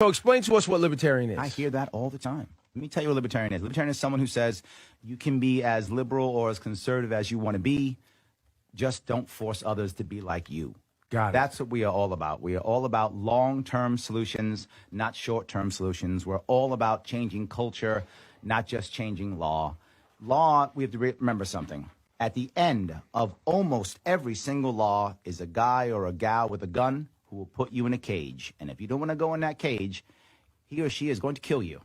So explain to us what libertarian is. I hear that all the time. Let me tell you what libertarian is. Libertarian is someone who says you can be as liberal or as conservative as you want to be. Just don't force others to be like you. Got it. That's what we are all about. We are all about long-term solutions, not short-term solutions. We're all about changing culture, not just changing law. Law, we have to remember something. At the end of almost every single law is a guy or a gal with a gun who will put you in a cage. And if you don't want to go in that cage, he or she is going to kill you.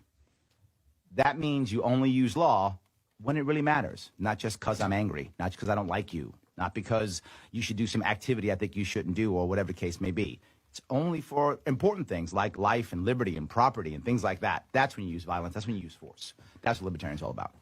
That means you only use law when it really matters, not just because I'm angry, not because I don't like you, not because you should do some activity I think you shouldn't do, or whatever the case may be. It's only for important things like life and liberty and property and things like that. That's when you use violence. That's when you use force. That's what libertarians are all about.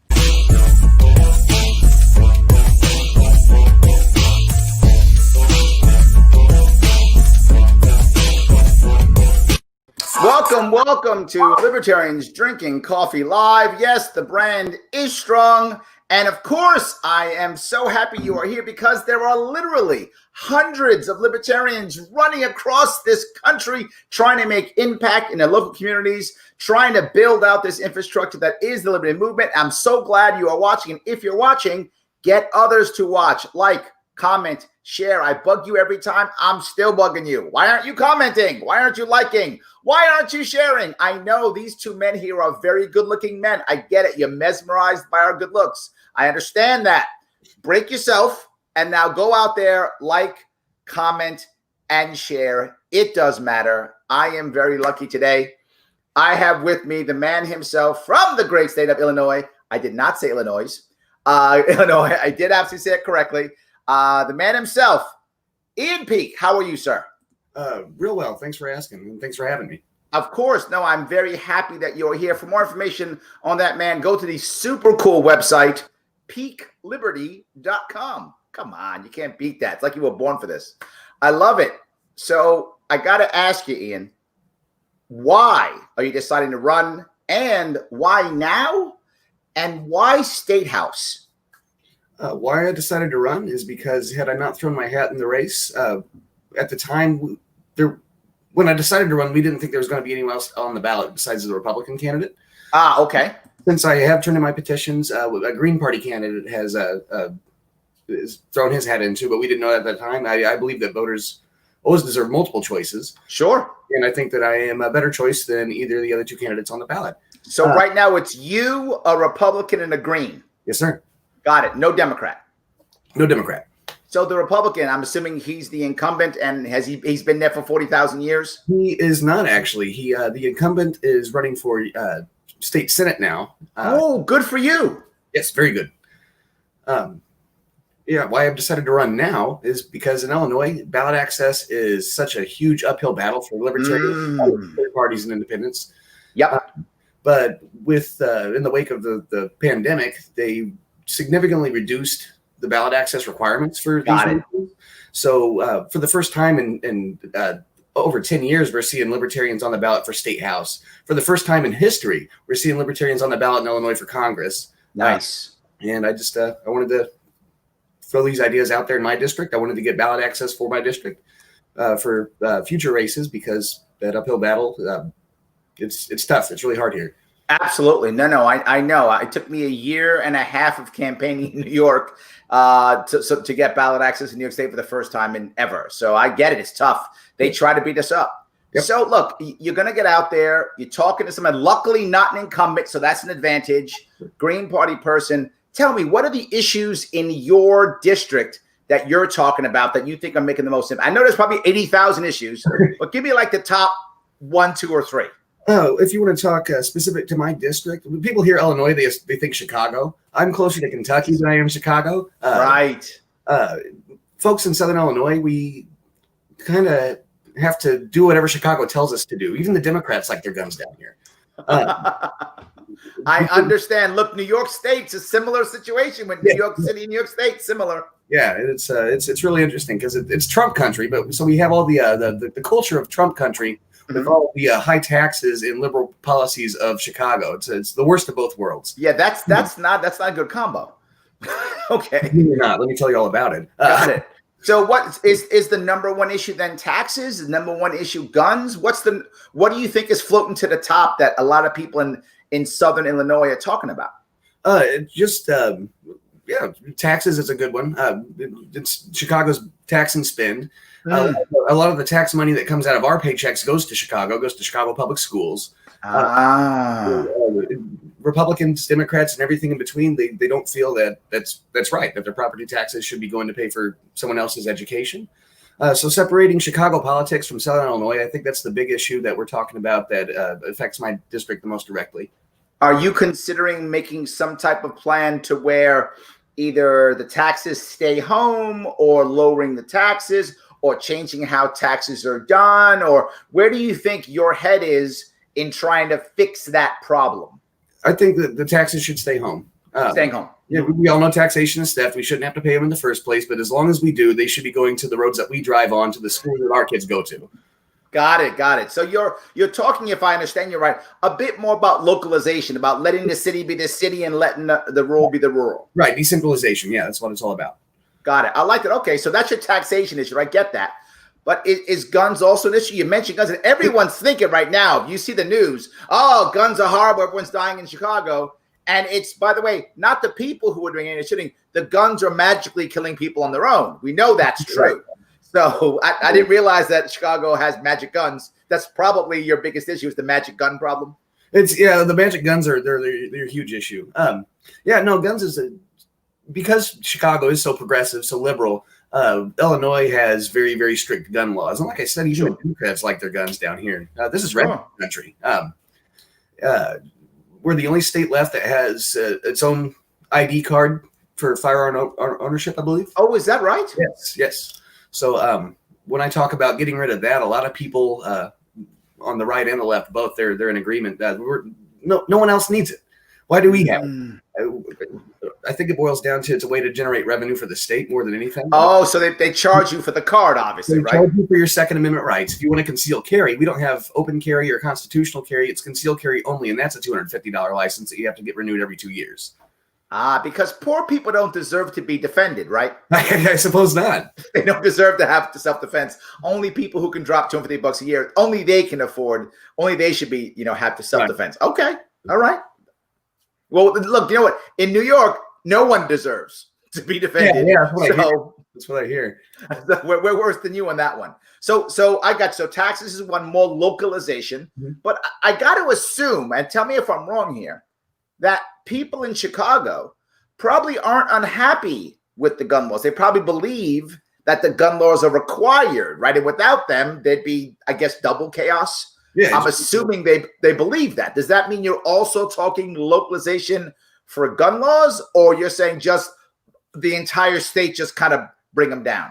Welcome to Libertarians Drinking Coffee Live. Yes, the brand is strong. And of course, I am so happy you are here because there are literally hundreds of libertarians running across this country trying to make impact in their local communities, trying to build out this infrastructure that is the liberty movement. I'm so glad you are watching. And if you're watching, get others to watch. Like, comment, share. I bug you every time. I'm still bugging you. Why aren't you commenting? Why aren't you liking? Why aren't you sharing? I know these two men here are very good-looking men. I get it. You're mesmerized by our good looks. I understand that. Break yourself and now go out there, like, comment, and share. It does matter. I am very lucky today. I have with me the man himself from the great state of Illinois. I did not say Illinois. Illinois. I did absolutely say it correctly. The man himself, Ian Peak. How are you, sir? Real well. Thanks for asking, and thanks for having me. Of course. No, I'm very happy that you're here. For more information on that man, go to the super cool website, peakliberty.com. Come on, you can't beat that. It's like you were born for this. I love it. So I got to ask you, Ian, why are you deciding to run, and why now, and why State House? Why I decided to run is because had I not thrown my hat in the race, at the time, when I decided to run, we didn't think there was going to be anyone else on the ballot besides the Republican candidate. Ah, okay. Since I have turned in my petitions, a Green Party candidate has thrown his hat into, but we didn't know at that time. I believe that voters always deserve multiple choices. Sure. And I think that I am a better choice than either of the other two candidates on the ballot. So right now it's you, a Republican, and a Green. Yes, sir. Got it. No Democrat. No Democrat. So the Republican, I'm assuming he's the incumbent, and he's been there for 40,000 years? He is not actually. The incumbent is running for state senate now. Oh, good for you. Yes, very good. Why I've decided to run now is because in Illinois, ballot access is such a huge uphill battle for libertarians, third parties, and independents. Yep. But with in the wake of the pandemic, they significantly reduced the ballot access requirements for these people. So for the first time in over 10 years, we're seeing libertarians on the ballot for state house. For the first time in history, we're seeing libertarians on the ballot in Illinois for Congress. Nice. And I just I wanted to throw these ideas out there in my district. I wanted to get ballot access for my district for future races, because that uphill battle, it's tough. It's really hard here. Absolutely. No, I know. It took me a year and a half of campaigning in New York to get ballot access in New York State for the first time in ever. So I get it. It's tough. They try to beat us up. Yep. So look, you're going to get out there. You're talking to someone, luckily not an incumbent, so that's an advantage. Green Party person. Tell me, what are the issues in your district that you're talking about that you think are making the most impact? I know there's probably 80,000 issues, but give me like the top 1, 2, or 3. Oh, if you want to talk specific to my district, when people hear Illinois, they think Chicago. I'm closer to Kentucky than I am Chicago. Right. Folks in Southern Illinois, we kind of have to do whatever Chicago tells us to do. Even the Democrats like their guns down here. I understand. Look, New York State's a similar situation with New York City and New York State, similar. Yeah, it's really interesting because it's Trump country, but so we have all the culture of Trump country with all the high taxes and liberal policies of Chicago. It's the worst of both worlds. Yeah, that's not a good combo. Okay. You're not. Let me tell you all about it. Got it. So what is the number one issue then? Taxes? The number one issue guns? What do you think is floating to the top that a lot of people in Southern Illinois are talking about? Just yeah, taxes is a good one. It's Chicago's tax and spend. A lot of the tax money that comes out of our paychecks goes to Chicago Public Schools. Republicans, Democrats, and everything in between, they don't feel that that's right, that their property taxes should be going to pay for someone else's education. So separating Chicago politics from Southern Illinois, I think that's the big issue that we're talking about that affects my district the most directly. Are you considering making some type of plan to where either the taxes stay home or lowering the taxes or changing how taxes are done? Or where do you think your head is in trying to fix that problem? I think that the taxes should stay home. Staying home. Yeah, we all know taxation is theft. We shouldn't have to pay them in the first place. But as long as we do, they should be going to the roads that we drive on, to the schools that our kids go to. Got it. So you're talking, if I understand you right, a bit more about localization, about letting the city be the city and letting the rural be the rural. Right. Decentralization. Yeah, that's what it's all about. Got it. I like it. Okay, so that's your taxation issue. I get that. But is guns also an issue? You mentioned guns, and everyone's thinking right now, if you see the news, oh, guns are horrible, everyone's dying in Chicago. And it's, by the way, not the people who are doing any shooting. The guns are magically killing people on their own. We know that's true. Right. So I didn't realize that Chicago has magic guns. That's probably your biggest issue, is the magic gun problem. The magic guns they're a huge issue. Guns is because Chicago is so progressive, so liberal. Illinois has very, very strict gun laws. And like I said, even the Democrats like their guns down here. This is red country. We're the only state left that has its own ID card for firearm ownership, I believe. Oh, is that right? Yes. So when I talk about getting rid of that, a lot of people on the right and the left, both, they're in agreement that no one else needs it. Why do we have it? I think it boils down to it's a way to generate revenue for the state more than anything. Oh, so they charge you for the card, obviously, right? They charge you for your Second Amendment rights. If you want to conceal carry, we don't have open carry or constitutional carry. It's concealed carry only, and that's a $250 license that you have to get renewed every 2 years. Because poor people don't deserve to be defended, right? I suppose not. They don't deserve to have self-defense. Only people who can drop $250 a year, only they can afford, only they should be, have to self-defense. Right. Okay. All right. Well, look, you know what? In New York, no one deserves to be defended. Yeah, that's what I hear. We're worse than you on that one. So taxes is one, more localization. Mm-hmm. But I got to assume, and tell me if I'm wrong here, that people in Chicago probably aren't unhappy with the gun laws. They probably believe that the gun laws are required, right? And without them, there'd be, I guess, double chaos. Yeah, I'm assuming they believe that. Does that mean you're also talking localization for gun laws, or you're saying just the entire state, just kind of bring them down?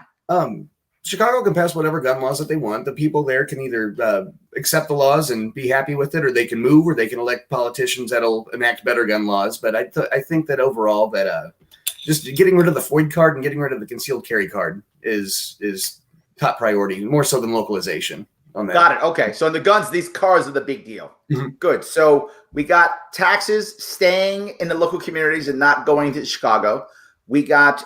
Chicago can pass whatever gun laws that they want. The people there can either accept the laws and be happy with it, or they can move, or they can elect politicians that'll enact better gun laws. But I think that overall that just getting rid of the FOID card and getting rid of the concealed carry card is top priority, more so than localization. Got it. Okay. So in the guns, these cars are the big deal. Mm-hmm. Good. So we got taxes staying in the local communities and not going to Chicago. We got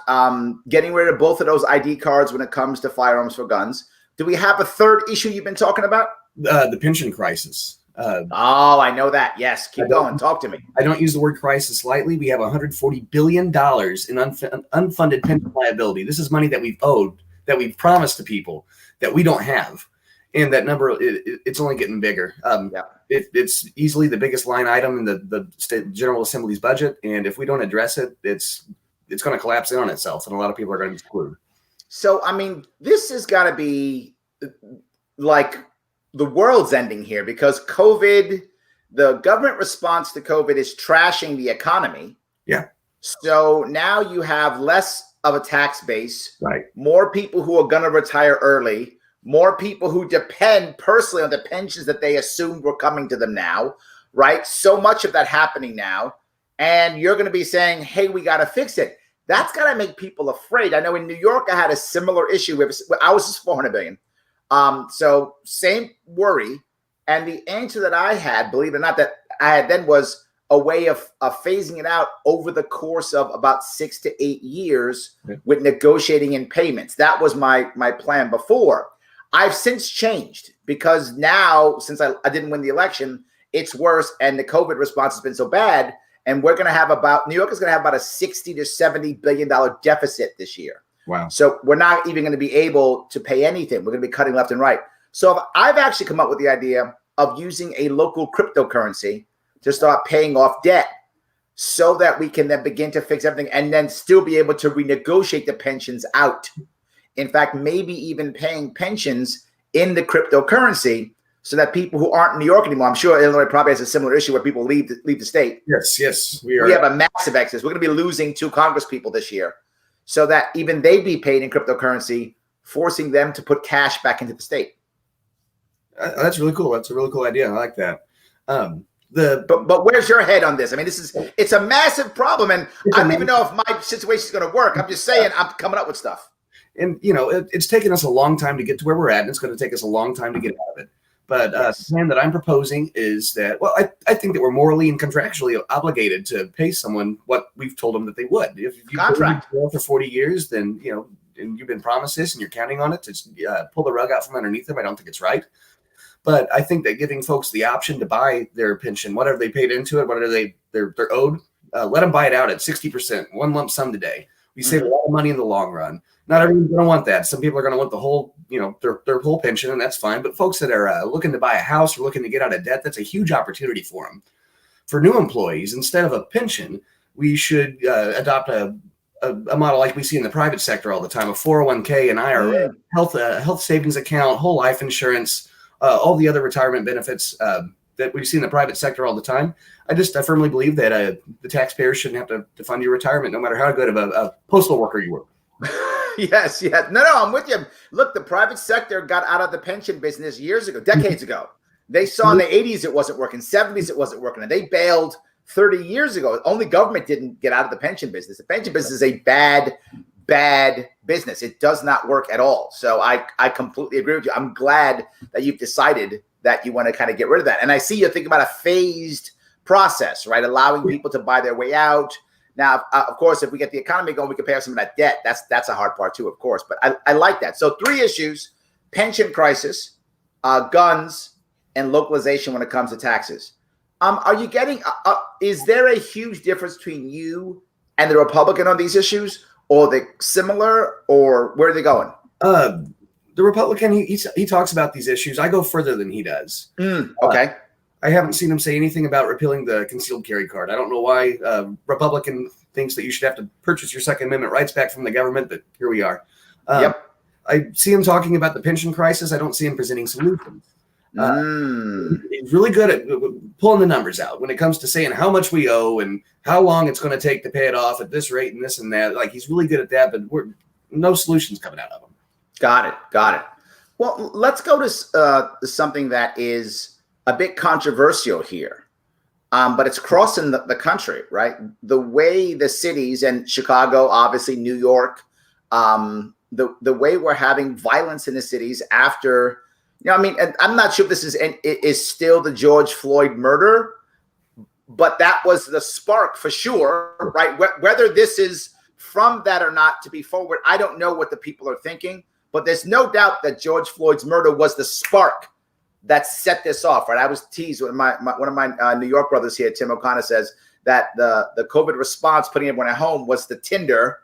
getting rid of both of those ID cards when it comes to firearms for guns. Do we have a third issue you've been talking about? The pension crisis. I know that. Yes. Keep going. Talk to me. I don't use the word crisis lightly. We have $140 billion in unfunded pension liability. This is money that we've owed, that we've promised to people that we don't have. And that number, it's only getting bigger. It's easily the biggest line item in the State General Assembly's budget. And if we don't address it, it's going to collapse in on itself. And a lot of people are going to be screwed. So, I mean, this has got to be like the world's ending here, because COVID, the government response to COVID is trashing the economy. Yeah. So now you have less of a tax base, right? More people who are going to retire early. More people who depend personally on the pensions that they assumed were coming to them now, right? So much of that happening now. And you're going to be saying, hey, we got to fix it. That's got to make people afraid. I know in New York, I had a similar issue. I was just $400 billion. So same worry. And the answer that I had, believe it or not, that I had then was, a way of phasing it out over the course of about 6 to 8 years with negotiating in payments. That was my plan before. I've since changed because now, since I didn't win the election, it's worse, and the COVID response has been so bad. And we're going to have New York is going to have about a $60 to $70 billion deficit this year. Wow. So we're not even going to be able to pay anything. We're going to be cutting left and right. So I've actually come up with the idea of using a local cryptocurrency to start paying off debt so that we can then begin to fix everything and then still be able to renegotiate the pensions out. In fact, maybe even paying pensions in the cryptocurrency so that people who aren't in New York anymore, I'm sure Illinois probably has a similar issue where people leave the state. Yes. We have a massive exodus. We're going to be losing 2 Congress people this year so that even they be paid in cryptocurrency, forcing them to put cash back into the state. That's really cool. That's a really cool idea. I like that. But where's your head on this? I mean, it's a massive problem, and I don't even know if my situation is going to work. I'm just saying I'm coming up with stuff. And, it's taken us a long time to get to where we're at, and it's going to take us a long time to get out of it. But the plan that I'm proposing is that, well, I think that we're morally and contractually obligated to pay someone what we've told them that they would. If you contract for 40 years, then, and you've been promised this and you're counting on it to pull the rug out from underneath them, I don't think it's right. But I think that giving folks the option to buy their pension, whatever they paid into it, whatever they're owed, let them buy it out at 60%, one lump sum today. We save a lot of money in the long run. Not everyone's going to want that. Some people are going to want the whole, their whole pension, and that's fine. But folks that are looking to buy a house or looking to get out of debt, that's a huge opportunity for them. For new employees, instead of a pension, we should adopt a model like we see in the private sector all the time, a 401k, an IRA, health savings account, whole life insurance, all the other retirement benefits that we see in the private sector all the time. I firmly believe that the taxpayers shouldn't have to fund your retirement, no matter how good of a postal worker you were. Yes. No, I'm with you. Look, the private sector got out of the pension business years ago, decades ago. They saw in the 80s it wasn't working, 70s it wasn't working, and they bailed 30 years ago. Only government didn't get out of the pension business. The pension business is a bad business. It does not work at all. So I completely agree with you. I'm glad that you've decided that you want to kind of get rid of that. And I see you're thinking about a phased process, right? Allowing people to buy their way out. Now, of course, if we get the economy going, we can pay off some of that debt. That's a hard part too, of course. But I like that. So 3 issues: pension crisis, guns, and localization when it comes to taxes. Are you getting? Is there a huge difference between you and the Republican on these issues, or are they similar, or where are they going? The Republican, he talks about these issues. I go further than he does. Okay. I haven't seen him say anything about repealing the concealed carry card. I don't know why Republican thinks that you should have to purchase your Second Amendment rights back from the government, but here we are. I see him talking about the pension crisis. I don't see him presenting solutions. He's really good at pulling the numbers out when it comes to saying how much we owe and how long it's going to take to pay it off at this rate and this and that. Like, he's really good at that, but no solutions coming out of him. Got it. Well, let's go to something that is a bit controversial here, but it's crossing the country, right? The way the cities, and Chicago, obviously New York, the way we're having violence in the cities after, and I'm not sure if this is still the George Floyd murder, but that was the spark for sure, right? Whether this is from that or not, to be forward, I don't know what the people are thinking, but there's no doubt that George Floyd's murder was the spark that set this off, right? I was teased when one of my New York brothers here, Tim O'Connor, says that the COVID response, putting everyone at home, was the tinder,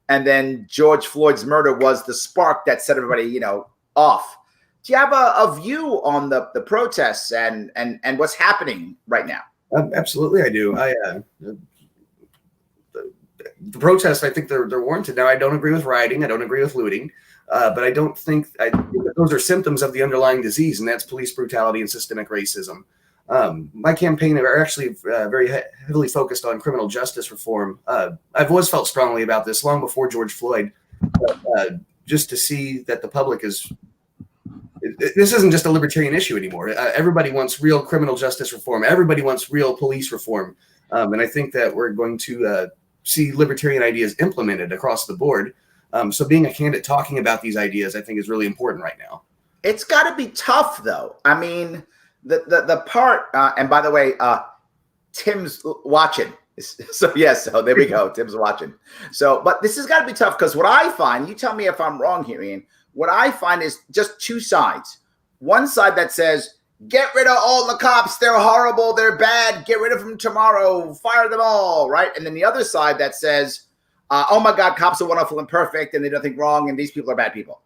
and then George Floyd's murder was the spark that set everybody, off. Do you have a view on the protests and what's happening right now? Absolutely, I do. The protests, I think they're warranted. Now, I don't agree with rioting. I don't agree with looting. But I think that those are symptoms of the underlying disease, and that's police brutality and systemic racism. My campaign are actually very heavily focused on criminal justice reform. I've always felt strongly about this long before George Floyd, just to see that the public is – this isn't just a libertarian issue anymore. Everybody wants real criminal justice reform. Everybody wants real police reform. And I think that we're going to see libertarian ideas implemented across the board. So being a candidate talking about these ideas, I think, is really important right now. It's got to be tough, though. I mean, the part, and by the way, Tim's watching. So yes, so there we go. Tim's watching. So, but this has got to be tough because what I find, you tell me if I'm wrong here, Ian, what I find is just two sides. One side that says, get rid of all the cops. They're horrible. They're bad. Get rid of them tomorrow. Fire them all, right? And then the other side that says, oh my God, cops are wonderful and perfect and they do nothing wrong and these people are bad people.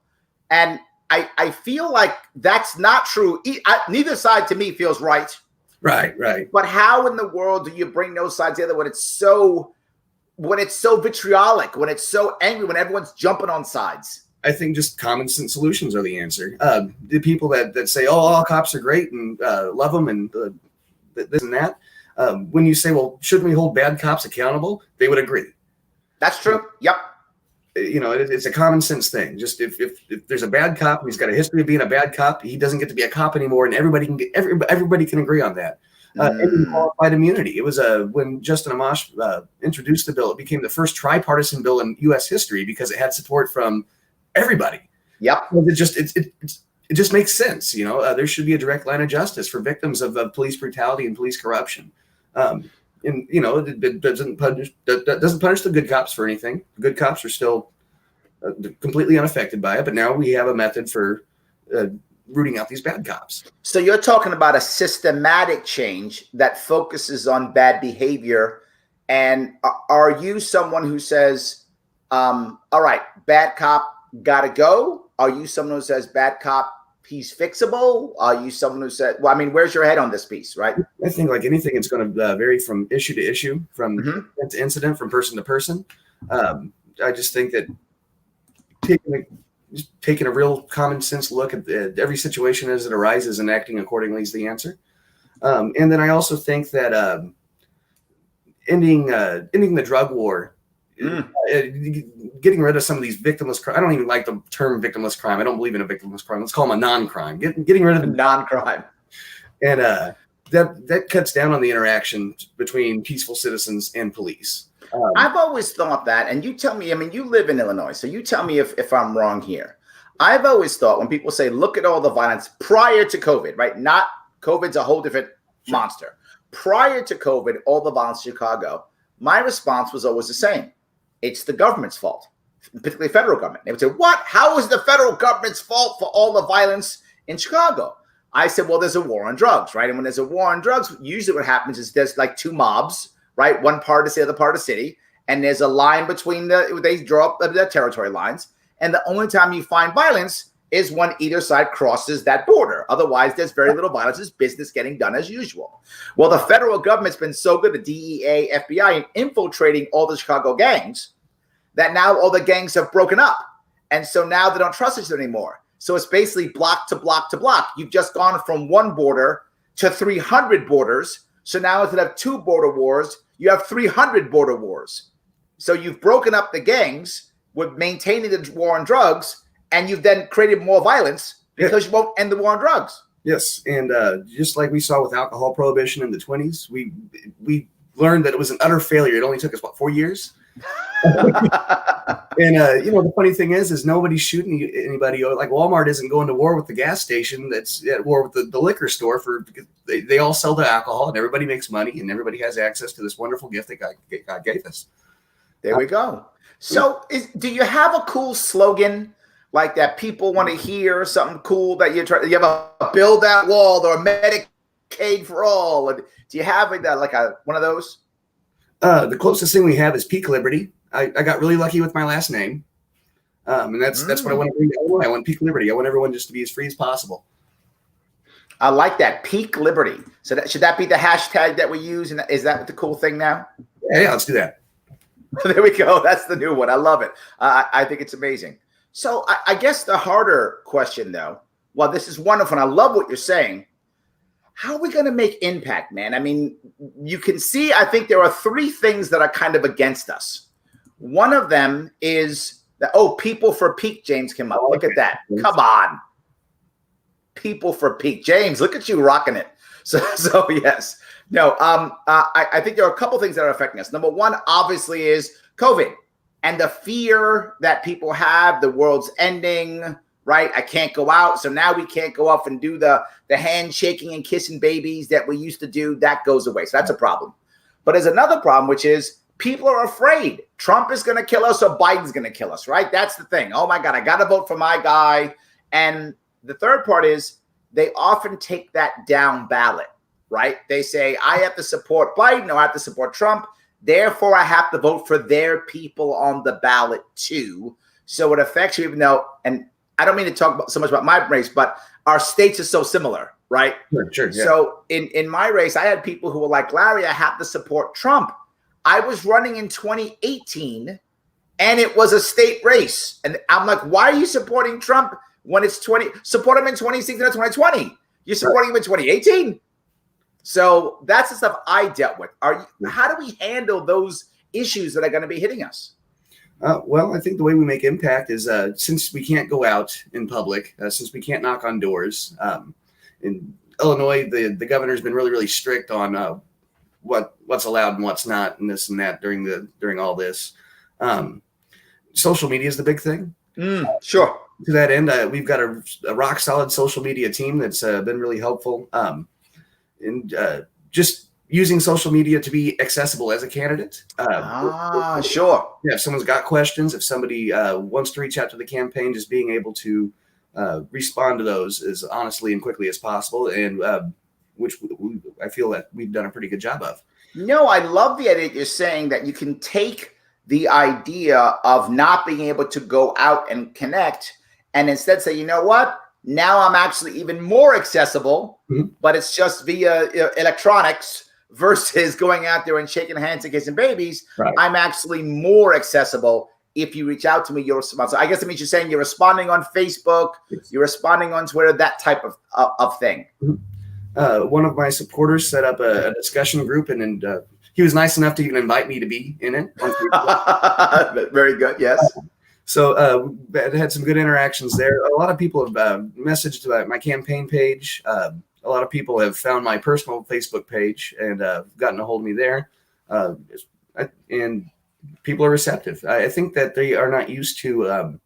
And I feel like that's not true. Neither side to me feels right. Right. But how in the world do you bring those sides together when it's so vitriolic, when it's so angry, when everyone's jumping on sides? I think just common sense solutions are the answer. The people that say, oh, all cops are great and love them and this and that. When you say, well, shouldn't we hold bad cops accountable? They would agree. That's true. Yep. It's a common sense thing. Just if there's a bad cop and he's got a history of being a bad cop, he doesn't get to be a cop anymore, and everybody can agree on that. And qualified immunity. It was when Justin Amash introduced the bill, it became the first tripartisan bill in U.S. history because it had support from everybody. Yep. It just makes sense. There should be a direct line of justice for victims of police brutality and police corruption. And it doesn't punish the good cops for anything. The good cops are still completely unaffected by it. But now we have a method for rooting out these bad cops. So you're talking about a systematic change that focuses on bad behavior. And are you someone who says, all right, bad cop gotta go? Are you someone who says bad cop, he's fixable? Are you someone who said, well, I mean, where's your head on this piece, right? I think like anything, it's going to vary from issue to issue, from incident to incident, from person to person. I just think that taking a real common sense look at every situation as it arises and acting accordingly is the answer. And then I also think that ending the drug war, getting rid of some of these victimless crime. I don't even like the term victimless crime. I don't believe in a victimless crime. Let's call them a non-crime. Getting rid of the non-crime. And that cuts down on the interaction between peaceful citizens and police. I've always thought that, and you tell me, I mean, you live in Illinois, so you tell me if I'm wrong here. I've always thought when people say, look at all the violence prior to COVID, right? Not COVID's a whole different monster. Prior to COVID, all the violence in Chicago, my response was always the same. It's the government's fault, particularly federal government. They would say, what? How is the federal government's fault for all the violence in Chicago? I said, well, there's a war on drugs, right? And when there's a war on drugs, usually what happens is there's like two mobs, right? One part is the other part of the city. And there's a line between they draw up their territory lines. And the only time you find violence is when either side crosses that border. Otherwise, there's very little violence. It's business getting done as usual. Well, the federal government's been so good, the DEA, FBI, in infiltrating all the Chicago gangs that now all the gangs have broken up. And so now they don't trust each other anymore. So it's basically block to block to block. You've just gone from one border to 300 borders. So now instead of 2 border wars, you have 300 border wars. So you've broken up the gangs with maintaining the war on drugs, and you've then created more violence because you won't end the war on drugs. Yes, and just like we saw with alcohol prohibition in the 20s, we learned that it was an utter failure. It only took us, 4 years? And the funny thing is nobody's shooting anybody. Like Walmart isn't going to war with the gas station that's at war with the liquor store because they all sell the alcohol and everybody makes money and everybody has access to this wonderful gift that God gave us. There we go. So do you have a cool slogan like that people want to hear, something cool that you have a build that wall or Medicaid for all? Or do you have one of those? The closest thing we have is Peak Liberty. I got really lucky with my last name. And that's what I want to bring to Illinois. I want Peak Liberty. I want everyone just to be as free as possible. I like that. Peak Liberty. So should that be the hashtag that we use? And is that the cool thing now? Yeah, let's do that. There we go. That's the new one. I love it. I think it's amazing. So I guess the harder question, though, while this is wonderful, and I love what you're saying, how are we going to make impact, man? I mean, you can see, I think there are 3 things that are kind of against us. One of them is that, People for Peak, James came up. Look at that. Come on. People for Peak. James, look at you rocking it. So yes. No, I think there are a couple things that are affecting us. Number one, obviously, is COVID and the fear that people have, the world's ending, right? I can't go out. So now we can't go off and do the handshaking and kissing babies that we used to do. That goes away. So that's a problem. But there's another problem, which is people are afraid. Trump is going to kill us or Biden's going to kill us, right? That's the thing. Oh, my God, I got to vote for my guy. And the third part is they often take that down ballot, right? They say, I have to support Biden or I have to support Trump. Therefore, I have to vote for their people on the ballot, too. So it affects you, even though, and I don't mean to talk so much about my race, but our states are so similar, right? Sure, yeah. So in my race, I had people who were like, Larry, I have to support Trump. I was running in 2018 and it was a state race. And I'm like, why are you supporting Trump when it's 20? Support him in 2016 or 2020. You're supporting him in 2018. So that's the stuff I dealt with. How do we handle those issues that are going to be hitting us? Well, I think the way we make impact is since we can't go out in public, since we can't knock on doors. In Illinois, the governor's been really, really strict on what's allowed and what's not, and this and that during all this. Social media is the big thing. Sure. To that end, we've got a rock solid social media team that's been really helpful. And just using social media to be accessible as a candidate. Sure. Yeah, if someone's got questions, if somebody wants to reach out to the campaign, just being able to respond to those as honestly and quickly as possible, and which I feel that we've done a pretty good job of. No, I love the idea that you're saying that you can take the idea of not being able to go out and connect and instead say, you know what? Now I'm actually even more accessible, but it's just via electronics versus going out there and shaking hands and kissing babies. Right. I'm actually more accessible. If you reach out to me, you'll respond. So I guess it means you're saying you're responding on Facebook, you're responding on Twitter, that type of thing. One of my supporters set up a discussion group, and he was nice enough to even invite me to be in it. Very good. Yes. So I had some good interactions there. A lot of people have messaged about my campaign page. A lot of people have found my personal Facebook page and gotten a hold of me there. And people are receptive. I think that they are not used to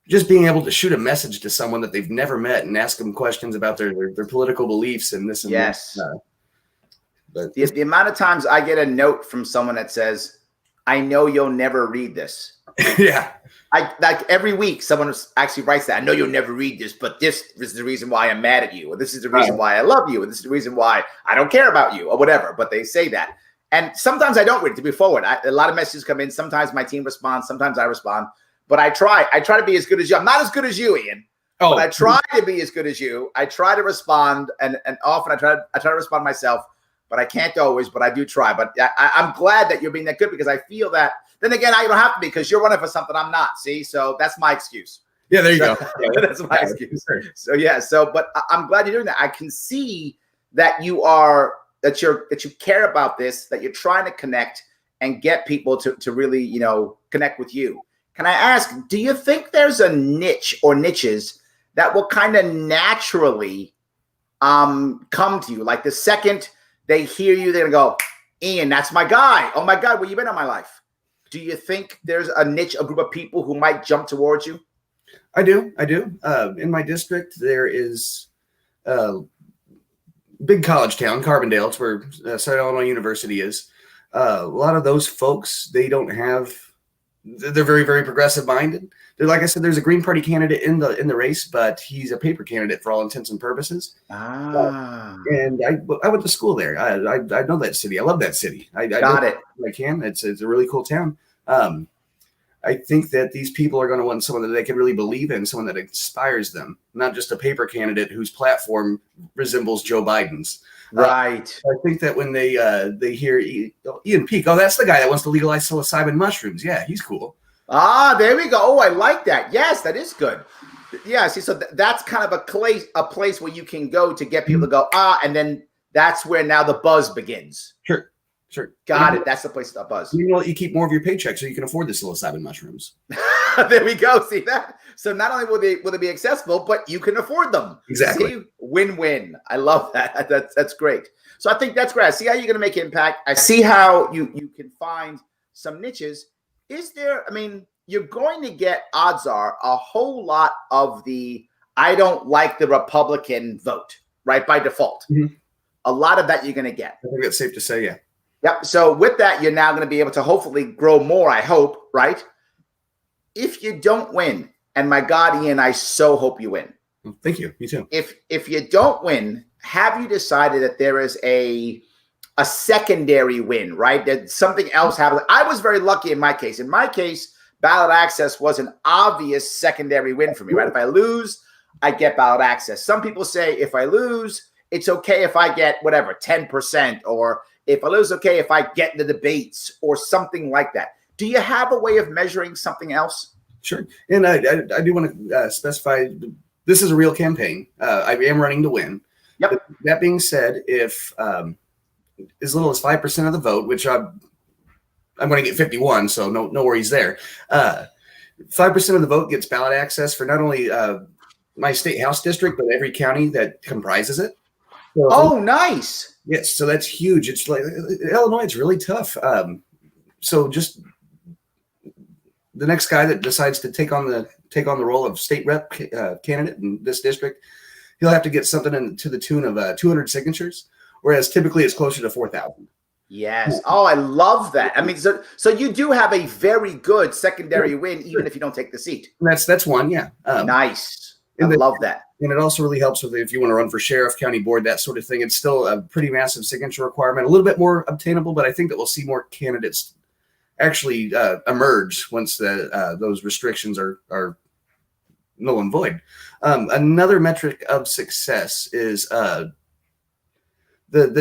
just being able to shoot a message to someone that they've never met and ask them questions about their political beliefs and this and yes. that. But the amount of times I get a note from someone that says, I know you'll never read this. Yeah. Like every week someone actually writes that. I know you'll never read this, but this is the reason why I'm mad at you, or this is the reason why I love you, or this is the reason why I don't care about you, or whatever. But they say that. And sometimes I don't read it, to be forward. A lot of messages come in. Sometimes my team responds. Sometimes I respond. But I try to be as good as you. I'm not as good as you, Ian. But I try to be as good as you. I try to respond, and often I try to respond myself, but I can't always, but I do try. But I'm glad that you're being that good, because I feel that. Then again, I don't have to be, because you're running for something I'm not. See, so that's my excuse. Yeah, there you go. That's my excuse. So yeah, but I'm glad you're doing that. I can see that you care about this, that you're trying to connect and get people to really, connect with you. Can I ask, do you think there's a niche or niches that will kind of naturally come to you? Like the second they hear you, they're going to go, Ian, that's my guy. Oh my God, where you been in my life? Do you think there's a niche, a group of people who might jump towards you? I do. In my district, there is a big college town, Carbondale. It's where Southern Illinois University is. A lot of those folks, they're very, very progressive minded. They're, like I said, there's a Green Party candidate in the race, but he's a paper candidate for all intents and purposes. And I went to school there. I know that city. I love that city. I got it. I can. It's a really cool town. I think that these people are going to want someone that they can really believe in, someone that inspires them, not just a paper candidate whose platform resembles Joe Biden's. Right. I think that when they hear Ian Peake, that's the guy that wants to legalize psilocybin mushrooms. Yeah, he's cool. There we go. Oh, I like that. Yes, that is good. Yeah, see, so that's kind of a place where you can go to get people to go, and then that's where now the buzz begins. Sure. Got it. That's the place to buzz. You keep more of your paycheck so you can afford the psilocybin mushrooms. There we go. See that? So not only will they be accessible, but you can afford them. Exactly. See? Win-win. I love that. That's great. So I think that's great. I see how you're going to make impact. I see how you can find some niches. Is there, you're going to get, odds are, a whole lot of the I don't like the Republican vote, right, by default. Mm-hmm. A lot of that you're going to get. I think that's safe to say, yeah. Yep. So with that, you're now going to be able to hopefully grow more, I hope, right? If you don't win, and my God, Ian, I so hope you win. Well, thank you. Me too. If you don't win, have you decided that there is a secondary win, right? That something else happens? I was very lucky in my case. In my case, ballot access was an obvious secondary win for me, right? If I lose, I get ballot access. Some people say if I lose, it's okay if I get whatever, 10%, or if I lose, okay if I get the debates or something like that. Do you have a way of measuring something else? Sure. And I do want to specify, this is a real campaign. I am running to win. Yep. But that being said, if as little as 5% of the vote, which I'm going to get 51, so no worries there. 5% of the vote gets ballot access for not only my state house district, but every county that comprises it. So, oh, nice. Yes, so that's huge. It's like Illinois, it's really tough. So just the next guy that decides to take on the role of state rep candidate in this district, he'll have to get something to the tune of 200 signatures, whereas typically it's closer to 4,000. Yes. Oh, I love that. I mean, so you do have a very good secondary win, even if you don't take the seat. That's one, yeah. Nice. I love that. And it also really helps with if you want to run for sheriff, county board, that sort of thing. It's still a pretty massive signature requirement, a little bit more obtainable, but I think that we'll see more candidates actually emerge once those restrictions are null and void. Another metric of success is the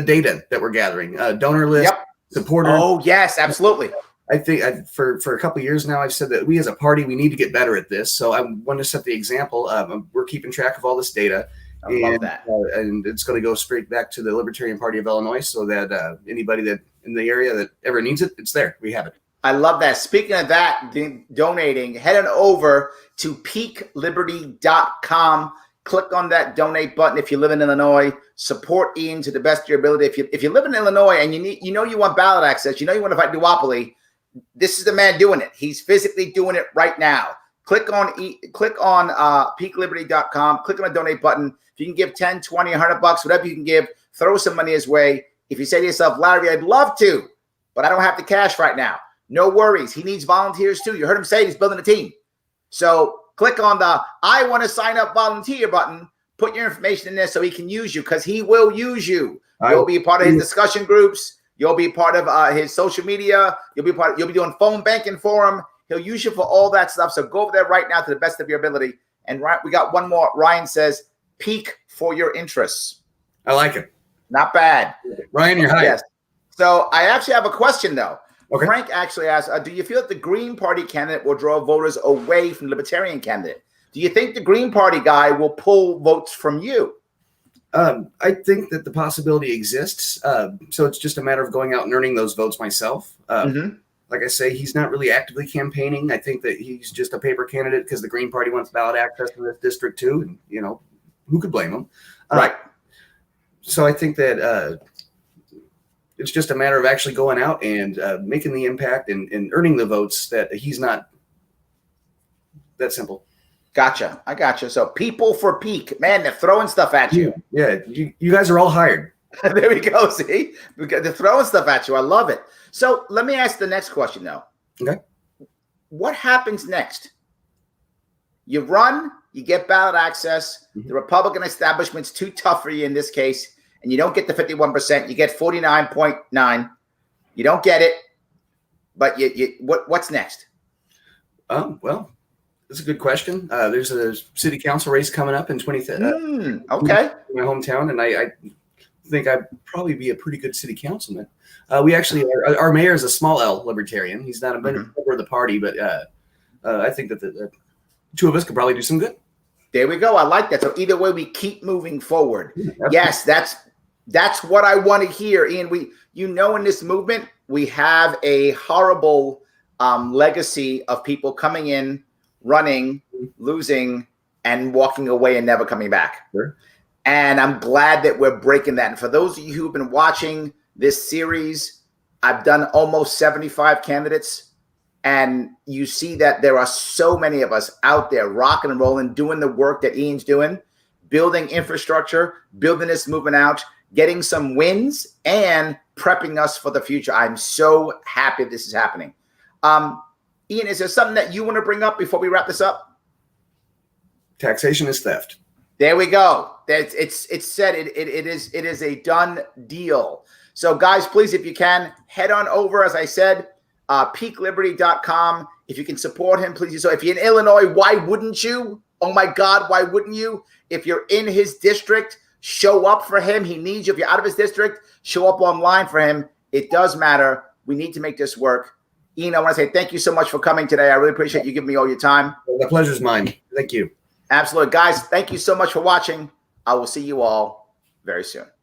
data that we're gathering, donor list, supporters. Oh, yes, absolutely. I think for a couple of years now, I've said that we as a party, we need to get better at this. So I want to set the example. We're keeping track of all this data. I love that. And it's going to go straight back to the Libertarian Party of Illinois so that anybody that in the area that ever needs it, it's there. We have it. I love that. Speaking of that, donating, head on over to peakliberty.com. Click on that donate button if you live in Illinois. Support Ian to the best of your ability. If you live in Illinois and you want ballot access, you want to fight duopoly, this is the man doing it. He's physically doing it right now. Click on peakliberty.com. Click on the donate button. If you can give 10, 20, 100 bucks, whatever you can give, throw some money his way. If you say to yourself, Larry, I'd love to, but I don't have the cash right now. No worries. He needs volunteers too. You heard him say he's building a team. So click on the I want to sign up volunteer button. Put your information in there so he can use you, because he will use you. You'll be a part of his discussion groups. You'll be part of his social media. You'll be doing phone banking for him. He'll use you for all that stuff. So go over there right now to the best of your ability. And we got one more. Ryan says, peak for your interests. I like it. Not bad. Ryan, you're high. Yes. So I actually have a question, though. Okay. Frank actually asked, do you feel that the Green Party candidate will draw voters away from the Libertarian candidate? Do you think the Green Party guy will pull votes from you? I think that the possibility exists. So it's just a matter of going out and earning those votes myself. Like I say, he's not really actively campaigning. I think that he's just a paper candidate because the Green Party wants ballot access in this district too. And, who could blame him? Right. So I think that it's just a matter of actually going out and making the impact and earning the votes. That he's not that simple. Gotcha. I gotcha. So people for peak, man, they're throwing stuff at you. Yeah. You guys are all hired. There we go. See, they're throwing stuff at you. I love it. So let me ask the next question, though. Okay. What happens next? You run, you get ballot access. The Republican establishment's too tough for you in this case, and you don't get the 51%. You get 49.9. You don't get it, but what's next? Well, that's a good question. There's a city council race coming up in 2010. Okay. In my hometown, and I think I'd probably be a pretty good city councilman. We actually, our mayor is a small L libertarian. He's not a member of the party, but I think that the two of us could probably do some good. There we go. I like that. So either way, we keep moving forward. Yes, that's what I want to hear. Ian, in this movement, we have a horrible legacy of people coming in, running, losing, and walking away and never coming back. Sure. And I'm glad that we're breaking that. And for those of you who've been watching this series, I've done almost 75 candidates. And you see that there are so many of us out there rocking and rolling, doing the work that Ian's doing, building infrastructure, building this movement out, getting some wins, and prepping us for the future. I'm so happy this is happening. Ian, is there something that you want to bring up before we wrap this up? Taxation is theft. There we go. It's said. It is a done deal. So guys, please, if you can, head on over, as I said, peakliberty.com. If you can support him, please do so. If you're in Illinois, why wouldn't you? Oh my God, why wouldn't you? If you're in his district, show up for him. He needs you. If you're out of his district, show up online for him. It does matter. We need to make this work. Ian, I want to say thank you so much for coming today. I really appreciate you giving me all your time. The pleasure's mine. Thank you. Absolutely. Guys, thank you so much for watching. I will see you all very soon.